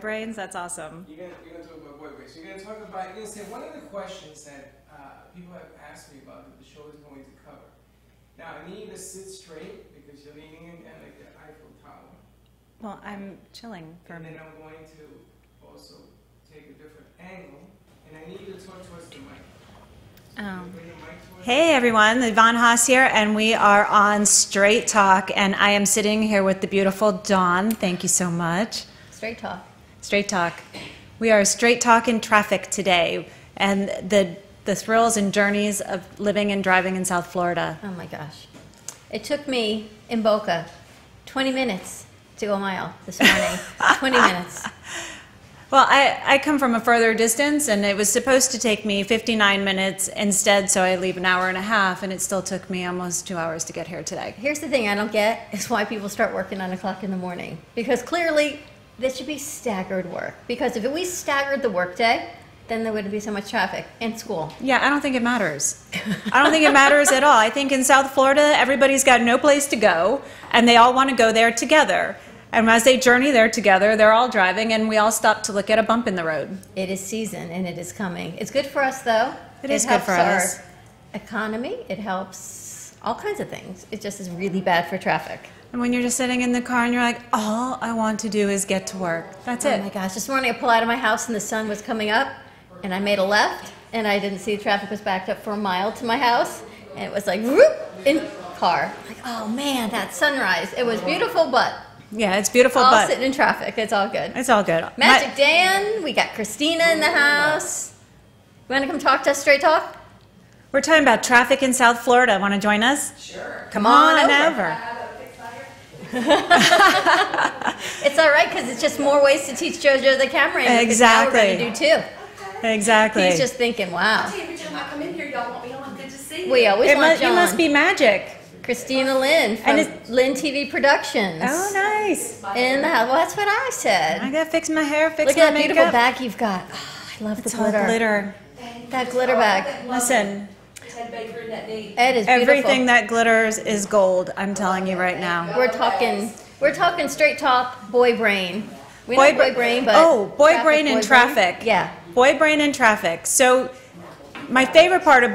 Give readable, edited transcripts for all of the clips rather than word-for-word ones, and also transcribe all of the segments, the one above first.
Brains, that's awesome. You're gonna talk about boy brains. You're gonna say one of the questions that people have asked me about that the show is going to cover. Now I need you to sit straight because you're leaning in like the Eiffel Tower. Well, I'm chilling for a And then minute. I'm going to also take a different angle, and I need you to talk towards the mic. So bring the mic towards Hey everyone, Yvonne Haase here, and we are on Straight Talk, and I am sitting here with the beautiful Dawn. Thank you so much. Straight Talk. Straight Talk. We are Straight Talk in traffic today, and the thrills and journeys of living and driving in South Florida. Oh my gosh. It took me in Boca 20 minutes to go a mile this morning. 20 minutes. Well, I come from a further distance, and it was supposed to take me 59 minutes instead, so I leave an hour and a half, and it still took me almost 2 hours to get here today. Here's the thing I don't get is why people start work at 9 o'clock in the morning. Because clearly, this should be staggered work. Because if we staggered the workday, then there wouldn't be so much traffic in school. Yeah, I don't think it matters. I don't think it matters at all. I think in South Florida, everybody's got no place to go, and they all want to go there together. And as they journey there together, they're all driving, and we all stop to look at a bump in the road. It is season, and it is coming. It's good for us, though. It is good for us. It helps our economy. It helps all kinds of things. It just is really bad for traffic. And when you're just sitting in the car and you're like, all I want to do is get to work. That's it. Oh my gosh, this morning I pulled out of my house and the sun was coming up and I made a left and I didn't see the traffic was backed up for a mile to my house and it was like, whoop, in car. Like, oh man, that sunrise. It was beautiful, but Yeah, it's beautiful, all but sitting in traffic. It's all good. it's all good. Magic Dan, we got Christina in the house. You want to come talk to us, Straight Talk? We're talking about traffic in South Florida. Want to join us? Sure. Come on over. It's all right because it's just more ways to teach JoJo the camera. Exactly. Now we're going to do too. Exactly. He's just thinking, wow. Every time I come in here, y'all want me on. Good to see you. We always want John. It must be magic. Christina Lynn from And Lynn TV Productions. Oh, nice. In the house. Well, that's what I said. I gotta fix my hair, fix Look my at that makeup. beautiful bag you've got. Oh, I love It's the all glitter. glitter. That glitter bag. Listen, Ted Baker and that knee. It is beautiful. everything that glitters is gold. I'm telling you right now. We're talking Straight Talk boy brain. We know boy brain, but boy traffic, brain and boy traffic. Yeah. Boy brain and traffic. So my favorite part of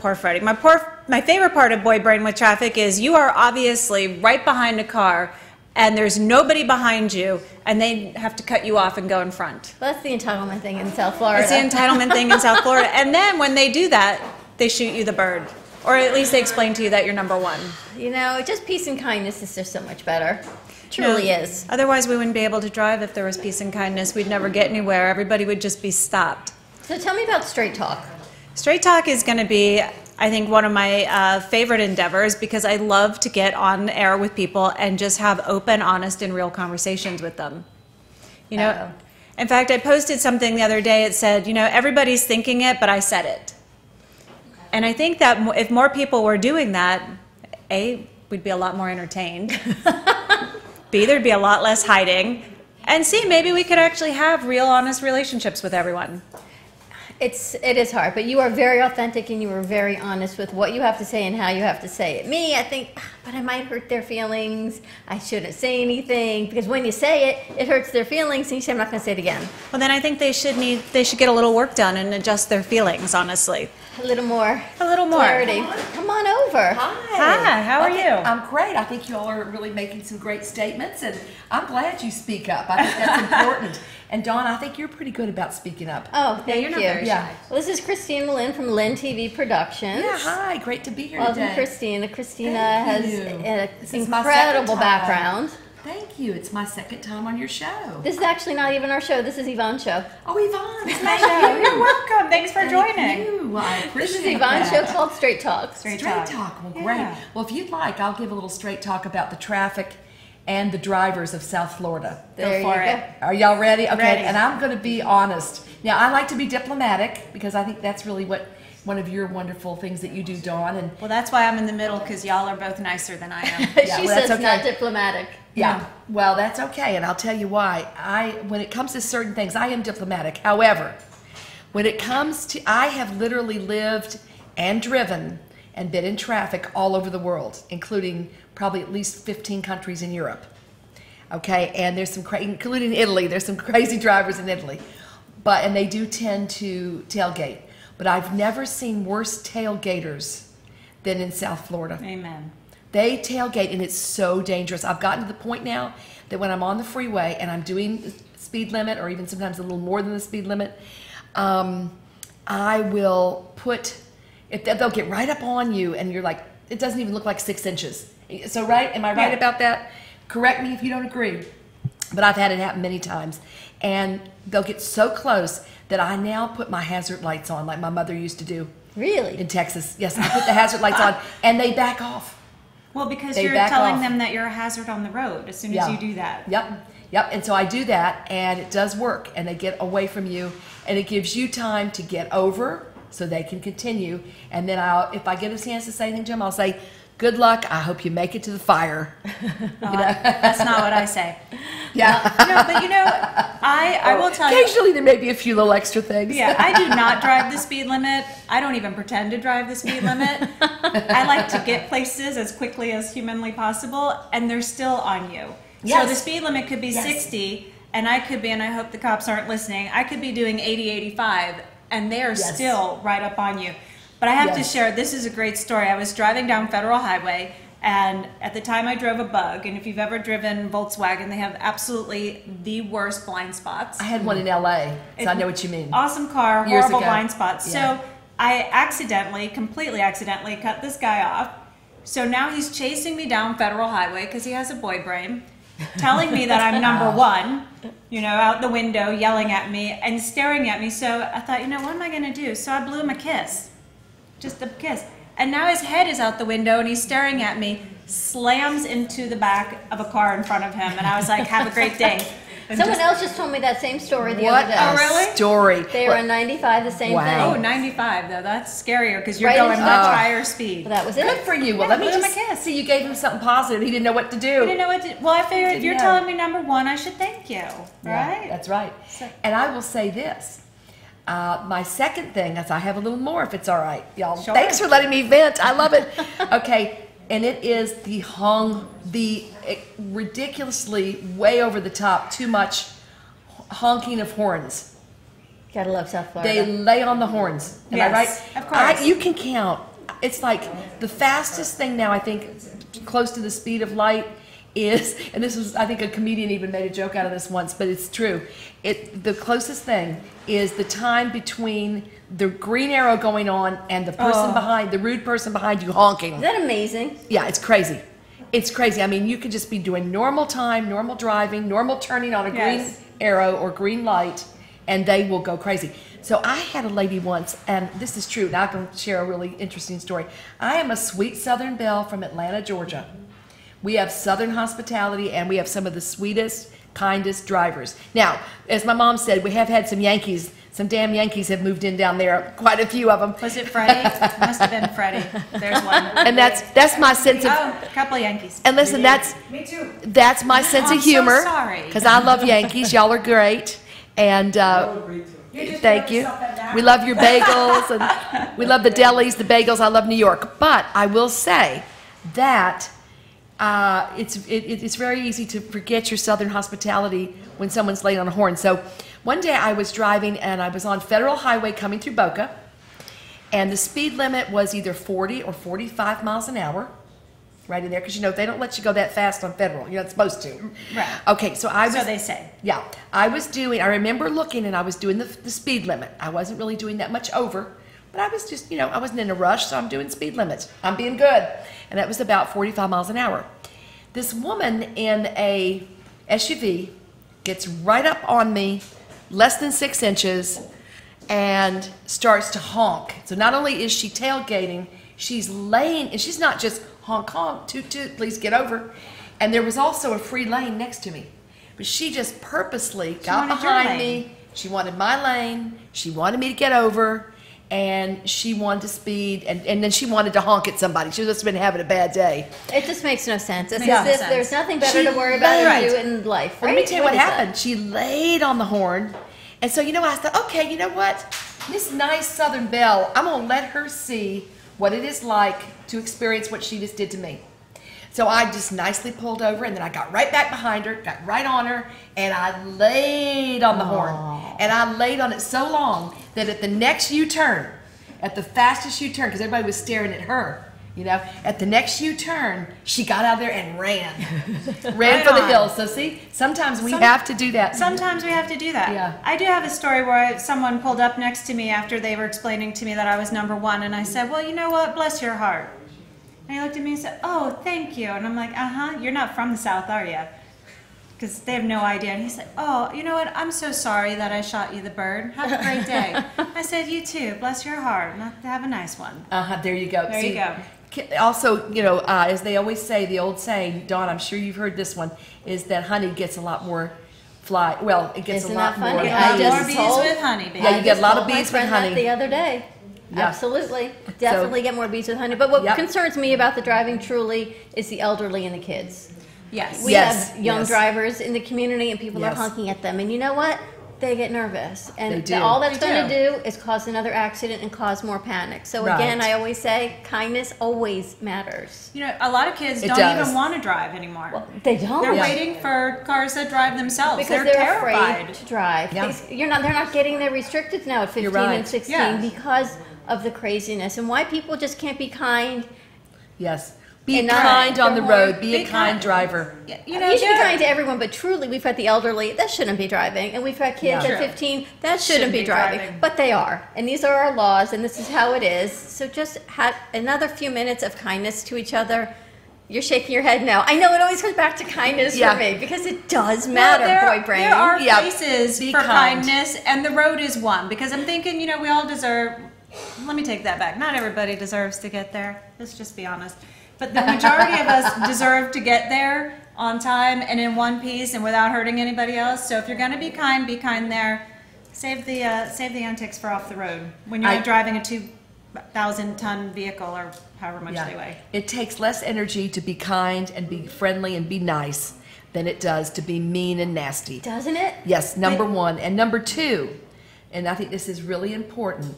poor Freddie. My favorite part of boy brain with traffic is you are obviously right behind a car and there's nobody behind you and they have to cut you off and go in front. Well, that's the entitlement thing in South Florida. It's the entitlement thing in South Florida. And then when they do that, they shoot you the bird. Or at least they explain to you that you're number one. You know, just peace and kindness is just so much better. Truly is. Otherwise we wouldn't be able to drive if there was peace and kindness. We'd never get anywhere. Everybody would just be stopped. So tell me about Straight Talk. Straight Talk is going to be, I think, one of my favorite endeavors because I love to get on air with people and just have open, honest, and real conversations with them. You know, in fact, I posted something the other day. It said, you know, everybody's thinking it, but I said it. And I think that if more people were doing that, A, we'd be a lot more entertained. B, there'd be a lot less hiding. And C, maybe we could actually have real, honest relationships with everyone. It is hard, but you are very authentic and you are very honest with what you have to say and how you have to say it. Me, I think, but I might hurt their feelings. I shouldn't say anything because when you say it, it hurts their feelings, and you say I'm not going to say it again. Well, then I think they should get a little work done and adjust their feelings. Honestly, A little more clarity. Come on over. Hi, how are you? I'm great. I think you all are really making some great statements, and I'm glad you speak up. I think that's important. And Dawn, I think you're pretty good about speaking up. Oh, thank you're not you. very shy. Well, this is Christina Lynn from Lynn TV Productions. Yeah, hi. Great to be here Welcome, today. Christina. Christina Thank has you. an This is my second incredible time. background. Thank you. It's my second time on your show. This is actually not even our show. This is Yvonne's show. Oh, Yvonne, it's my Thank you. show. You're welcome. Thanks for joining. Thank you. I appreciate This is Yvonne's that. show called Straight Talk. Straight Straight Talk. talk. Well, great. Yeah. Well, if you'd like, I'll give a little straight talk about the traffic and the drivers of South Florida. There for you it. go. Are y'all ready? Okay, Ready. and I'm going to be honest. Now, I like to be diplomatic because I think that's really what one of your wonderful things that you do, Dawn. And Well, that's why I'm in the middle because y'all are both nicer than I am. She well, that's says not okay. diplomatic. yeah, well, that's okay, and I'll tell you why. When it comes to certain things, I am diplomatic. However, when it comes to, I have literally lived and driven and been in traffic all over the world, including probably at least 15 countries in Europe. Okay, and there's some including Italy. There's some crazy drivers in Italy, and they do tend to tailgate. But I've never seen worse tailgaters than in South Florida. Amen. They tailgate, and it's so dangerous. I've gotten to the point now that when I'm on the freeway and I'm doing the speed limit, or even sometimes a little more than the speed limit, I will they'll get right up on you, and you're like, it doesn't even look like 6 inches. So, right? Am I right about that? Correct me if you don't agree. But I've had it happen many times. And they'll get so close that I now put my hazard lights on, like my mother used to do. Really? In Texas. Yes, I put the hazard lights on, and they back off. Well, because They you're back telling off. them that you're a hazard on the road as soon as you do that. Yep. And so I do that, and it does work, and they get away from you, and it gives you time to get over so they can continue. And then if I get a chance to say anything to them, I'll say, good luck. I hope you make it to the fire. That's not what I say. Yeah. No, but I will tell you. Occasionally there may be a few little extra things. Yeah, I do not drive the speed limit. I don't even pretend to drive the speed limit. I like to get places as quickly as humanly possible, and they're still on you. Yes. So the speed limit could be 60, and I could be, and I hope the cops aren't listening, I could be doing 80, 85, and they are still right up on you. But I have to share, this is a great story. I was driving down Federal Highway, and at the time I drove a Bug, and if you've ever driven Volkswagen, they have absolutely the worst blind spots. I had one in LA, so I know what you mean. Awesome car, Years horrible ago. blind spots. Yeah. So I completely accidentally cut this guy off. So now he's chasing me down Federal Highway because he has a boy brain, telling me that I'm number one, out the window, yelling at me and staring at me. So I thought, what am I going to do? So I blew him a kiss. Just a kiss. And now his head is out the window and he's staring at me, slams into the back of a car in front of him. And I was like, have a great day. And Someone else just told me that same story the What other day. a really? story. They were on 95, the same Wow. Oh, thing. 95 though. That's scarier because you're Right going into- much Oh. higher speed. Well, that was Good it. for you. Well, Yeah, let me blew him just a kiss. see. You gave him something positive. He didn't know what to do. I didn't know what to. Well, I figured if Didn't you're know. telling me number one, I should thank you, Yeah, right? that's right. So- And I will say this. My second thing is I have a little more, if it's all right, y'all. Sure. Thanks for letting me vent. I love it. Okay, and it is the ridiculously way over the top, too much honking of horns. Gotta love South They Florida. lay on the horns. Am I right? Yes, of course. You can count. It's like the fastest thing now, I think, close to the speed of light is, and this was, I think a comedian even made a joke out of this once, but it's true. The closest thing is the time between the green arrow going on and the person behind, the rude person behind you honking. Is that amazing? Yeah, it's crazy. It's crazy. I mean, you could just be doing normal time, normal driving, normal turning on a green Yes. arrow or green light, and they will go crazy. So I had a lady once, and this is true, and I can share a really interesting story. I am a sweet Southern belle from Atlanta, Georgia. We have Southern hospitality, and we have some of the sweetest, kindest drivers. Now, as my mom said, we have had some Yankees. Some damn Yankees have moved in down there, quite a few of them. Was it Freddie? Must have been Freddie. There's one. And that's my sense of. Oh, a couple of Yankees. And listen, Me too. that's my sense I'm of so humor. sorry. Because I love Yankees. Y'all are great. And Agree to. thank you. We love your bagels, and we love the delis, the bagels. I love New York. But I will say that it's very easy to forget your Southern hospitality when someone's late on a horn. So one day I was driving, and I was on Federal Highway coming through Boca, and the speed limit was either 40 or 45 miles an hour. Right in there, because they don't let you go that fast on Federal. You're not supposed to. Right. Okay, so I was. So they say. Yeah, I remember looking, and I was doing the speed limit. I wasn't really doing that much over, but I was just, I wasn't in a rush, so I'm doing speed limits. I'm being good. And that was about 45 miles an hour. This woman in a SUV gets right up on me, less than 6 inches, and starts to honk. So not only is she tailgating, she's laying, and she's not just honk, honk, toot, toot, please get over. And there was also a free lane next to me. But she just purposely got wanted your behind lane. me. She wanted my lane. She wanted me to get over. And she wanted to speed. And then she wanted to honk at somebody. She must have been having a bad day. It just makes no sense. It's Makes as no if sense. there's nothing better She to worry about laid. or do in life, right? Let me tell you what is that? happened. She laid on the horn. And so, I thought, okay, you know what? This nice Southern belle, I'm going to let her see what it is like to experience what she just did to me. So I just nicely pulled over, and then I got right back behind her, got right on her, and I laid on the horn. And I laid on it so long that at the next U-turn, at the fastest U-turn, because everybody was staring at her, you know, at the next U-turn, she got out there and ran. Ran for the hills. So see, sometimes we have to do that. Sometimes we have to do that. Yeah. I do have a story where someone pulled up next to me after they were explaining to me that I was number one, and I said, well, you know what, bless your heart. And he looked at me and said, oh, thank you. And I'm like, you're not from the South, are you? Because they have no idea. And he said, oh, you know what, I'm so sorry that I shot you the bird. Have a great day. I said, you too, bless your heart. Have a nice one. There you go. There you go. Also, you know, as they always say, the old saying, Dawn, I'm sure you've heard this one, is that honey gets a lot more Well, it gets Isn't a lot that funny? more. I More just bees told- with honey, baby. Yeah, you get a lot of told my bees with friend that honey. the other day. Yeah. Absolutely. Definitely get more bees with honey. But what Yep. concerns me about the driving truly is the elderly and the kids. Yes. We Yes, have young yes. drivers in the community and people are Yes. honking at them. And you know what? They get nervous. And They do. all that's They going do. to do is cause another accident and cause more panic. So Right. again, I always say kindness always matters. You know, a lot of kids It don't does. even want to drive anymore. They don't. They're Yeah. waiting for cars that drive themselves. Because they're they're terrified. afraid to drive. Yeah. They're not getting their restricted now at 15 right. and 16 Yes. because of the craziness and why people just can't be kind. Yes. Be And not- kind on the Be road. Be a kind. kind driver. You know, You should be they're- kind to everyone, but truly, we've got the elderly that shouldn't be driving, and we've got kids Yeah. at True. 15 that shouldn't be driving, but they are, and these are our laws, and this is how it is. So just have another few minutes of kindness to each other. You're shaking your head no. I know it always comes back to kindness Yeah. for me because it does matter, Well, boy brain. There are Yeah. places Be for kind. kindness, and the road is one. Because I'm thinking, you know, we all deserve. Let me take that back. Not everybody deserves to get there. Let's just be honest. But the majority of us deserve to get there on time and in one piece and without hurting anybody else. So if you're going to be kind there. Save the antics for off the road when you're driving a 2,000-ton vehicle or however much they weigh. It takes less energy to be kind and be friendly and be nice than it does to be mean and nasty. Doesn't it? Yes, number one. And number two, and I think this is really important,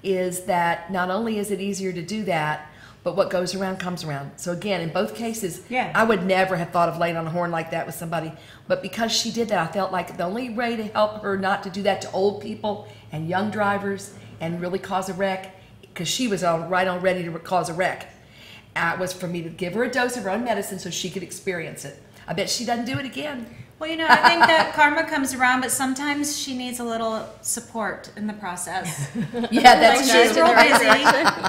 is that not only is it easier to do that, but what goes around comes around. So again, in both cases, Yeah. I would never have thought of laying on a horn like that with somebody. But because she did that, I felt like the only way to help her not to do that to old people and young drivers and really cause a wreck, because she was ready to cause a wreck, was for me to give her a dose of her own medicine so she could experience it. I bet she doesn't do it again. Well, you know, I think that karma comes around, but sometimes she needs a little support in the process. Yeah, that's She's true. real busy.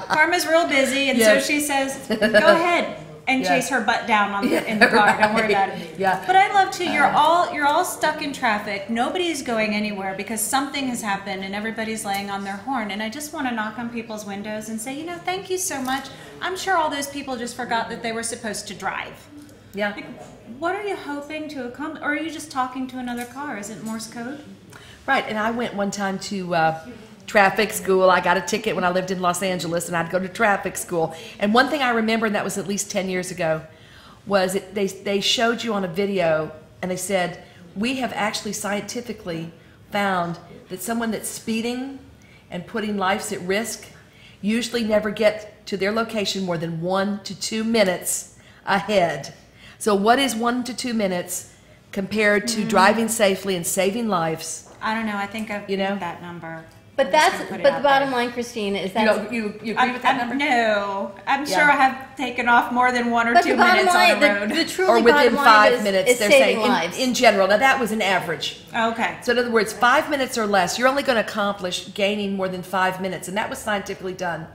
Karma's real busy, and so Yes. she says, "Go ahead and Yeah. chase her butt down in the car. Don't worry about it." Yeah. But I love too. You're all stuck in traffic. Nobody's going anywhere because something has happened, and everybody's laying on their horn. And I just want to knock on people's windows and say, you know, thank you so much. I'm sure all those people just forgot that they were supposed to drive. Yeah. Like, what are you hoping to accomplish? Or are you just talking to another car? Is it Morse code? Right, and I went one time to traffic school. I got a ticket when I lived in Los Angeles, and I'd go to traffic school. And one thing I remember, and that was at least 10 years ago, was they showed you on a video, and they said, we have actually scientifically found that someone that's speeding and putting lives at risk usually never get to their location more than 1 to 2 minutes ahead. So what is 1 to 2 minutes compared to driving safely and saving lives? I don't know. I think I've beat know? that number. But I'm just that's gonna put it but out the bottom there. line, Christine, is You, that know, you agree with that number? No, I'm Yeah. sure I have taken off more than 1 or but 2 the bottom minutes line, on the road. the truly Or within bottom line 5 is, minutes, is they're saving saying lives. in general. Now that was an average. Okay. So in other words, 5 minutes or less, you're only going to accomplish gaining more than 5 minutes, and that was scientifically done.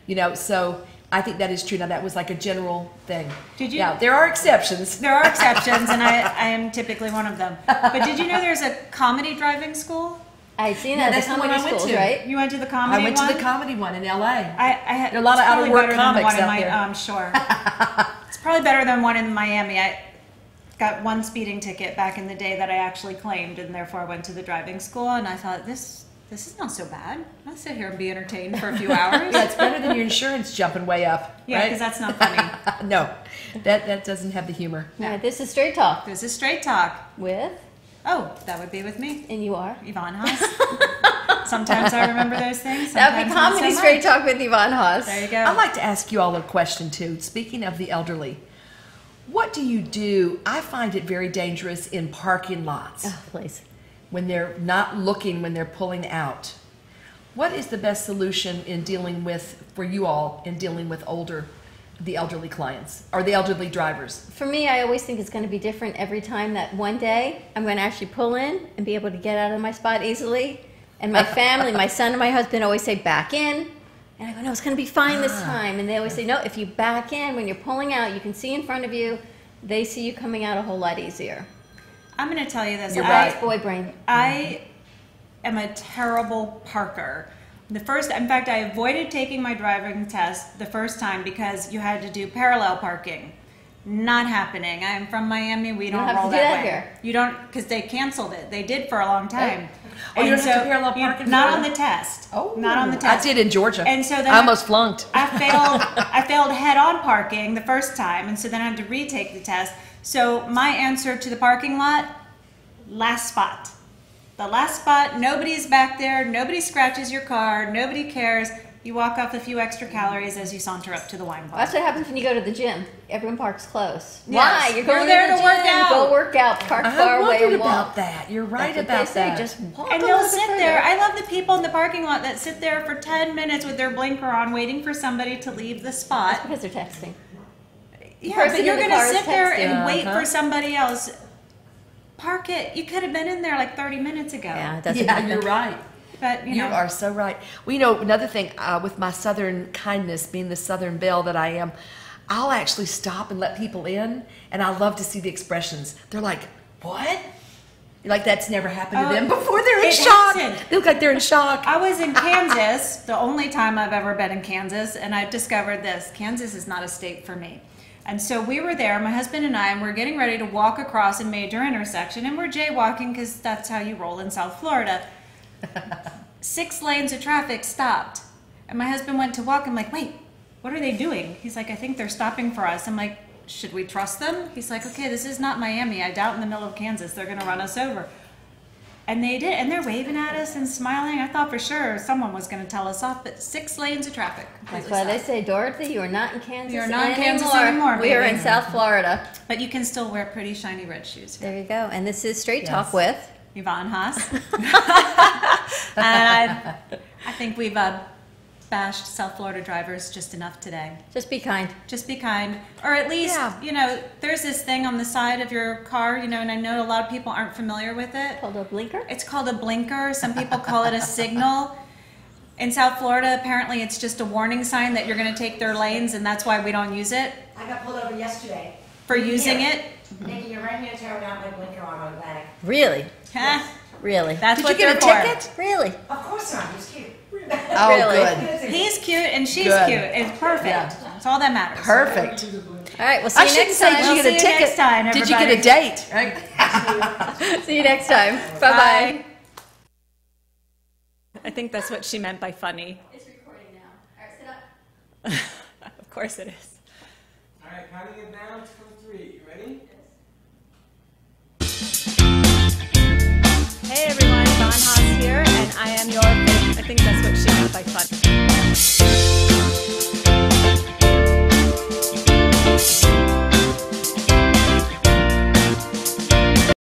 You know, so I think that is true. Now that was like a general thing. Did you- Now there are exceptions. There are exceptions, and I am typically one of them. But did you know there's a comedy driving school? I've seen Yeah, that. that's The the one comedy I went schools, to. right? You went to the I comedy went one? to the comedy one in L.A. I had, There are a lot of it's out of probably work better than the comics one in out there. I'm sure. It's probably better than one in Miami. I got one speeding ticket back in the day that I actually claimed, and therefore I went to the driving school, and I thought, this is not so bad. I'll sit here and be entertained for a few hours. Yeah, it's better than your insurance jumping way up. Yeah, right? because that's not funny. No, that doesn't have the humor. All right, this is Straight Talk This is Straight Talk. with, Oh, that would be with me, and you are. Yvonne Haase. Sometimes I remember those things. That would Sometimes be not Comedy so Straight much. Talk with Yvonne Haase. There you go. I'd like to ask you all a question too. Speaking of the elderly, What do you do? I find it very dangerous in parking lots Oh, please. when they're not looking, when they're pulling out. What is the best solution in dealing with, for you all, in dealing with the elderly clients or the elderly drivers? For me, I always think it's going to be different every time. That one day I'm going to actually pull in and be able to get out of my spot easily. And my family, my son and my husband always say, back in. And I go, no, it's going to be fine this time. And they always say, no, if you back in, when you're pulling out, you can see in front of you. They see you coming out a whole lot easier. I'm going to tell you this. You're That's boy brain. I am a terrible parker. In fact, I avoided taking my driving test the first time because you had to do parallel parking. Not happening. I am from Miami. We don't have to roll do that that way. here. You don't, because they canceled it. They did for a long time. Oh, you And don't have to parallel you- park in Not Florida? on the test. Oh, Not on the I test. did in Georgia. And so then I almost flunked. I failed head-on parking the first time, and so then I had to retake the test. So my answer to the parking lot, last spot. The last spot, nobody's back there, nobody scratches your car, nobody cares. You walk off a few extra calories as you saunter up to the wine bar. That's what happens when you go to the gym. Everyone parks close. Yes. Why? You're going You're there to the to work gym. out. Go work out. Park far I away wondered and walk. about that. You're right That's what about they say. that. Just walk And a they'll little bit sit further. there. I love the people in the parking lot that sit there for 10 minutes with their blinker on waiting for somebody to leave the spot. Because they're texting. Yeah, person but you're in the going to car is sit there texting. and wait for somebody else. Park it. You could have been in there like 30 minutes ago. Yeah, it doesn't Yeah, happen. you're right. But, You are so right. Well, you know, another thing, with my Southern kindness, being the Southern belle that I am, I'll actually stop and let people in, and I love to see the expressions. They're like, what? Like that's never happened to Oh, them before. They're in it shock. hasn't. They look like they're in shock. I was in Kansas, the only time I've ever been in Kansas, and I've discovered this. Kansas is not a state for me. And so we were there, my husband and I, and we're getting ready to walk across a major intersection, and we're jaywalking because that's how you roll in South Florida. 6 lanes of traffic stopped. And my husband went to walk. I'm like, wait, what are they doing? He's like, I think they're stopping for us. I'm like, should we trust them? He's like, okay, this is not Miami. I doubt in the middle of Kansas they're going to run us over. And they did. And they're waving at us and smiling. I thought for sure someone was going to tell us off, but 6 lanes of traffic. That's completely why they stopped. say, Dorothy, you are not in Kansas You're not in anymore. Kansas anymore, We are baby. in South Florida. But you can still wear pretty shiny red shoes. There you go. And this is Straight Yes. Talk with Yvonne Haase. And I think we've bashed South Florida drivers just enough today. Just Be Kind. Just be kind. Or at least, Yeah. you know, there's this thing on the side of your car, you know, and I know a lot of people aren't familiar with it. Called a blinker. It's called a blinker. Some people call it a signal. In South Florida, apparently it's just a warning sign that you're going to take their lanes, and that's why we don't use it. I got pulled over yesterday. For using Here. it. Making a right-hand turn without my blinker on my back. Really? Huh? Really? That's Did what you get a they're for. ticket? Really? Of course not, he's cute. Oh, Really? good. He's cute and she's Good. cute. It's perfect. Yeah. It's all that matters. Perfect. All right. We'll see I you shouldn't next say, time. did you We'll get a see you ticket? next time, Did you get a everybody. date? Right? See you next time. Bye-bye. I think that's what she meant by funny. It's recording now. All right, sit up. Of course it is. All right, counting it down from 3. You ready? Hey everyone, Yvonne Haase here, and I am your favorite. I think that's what she meant by funny.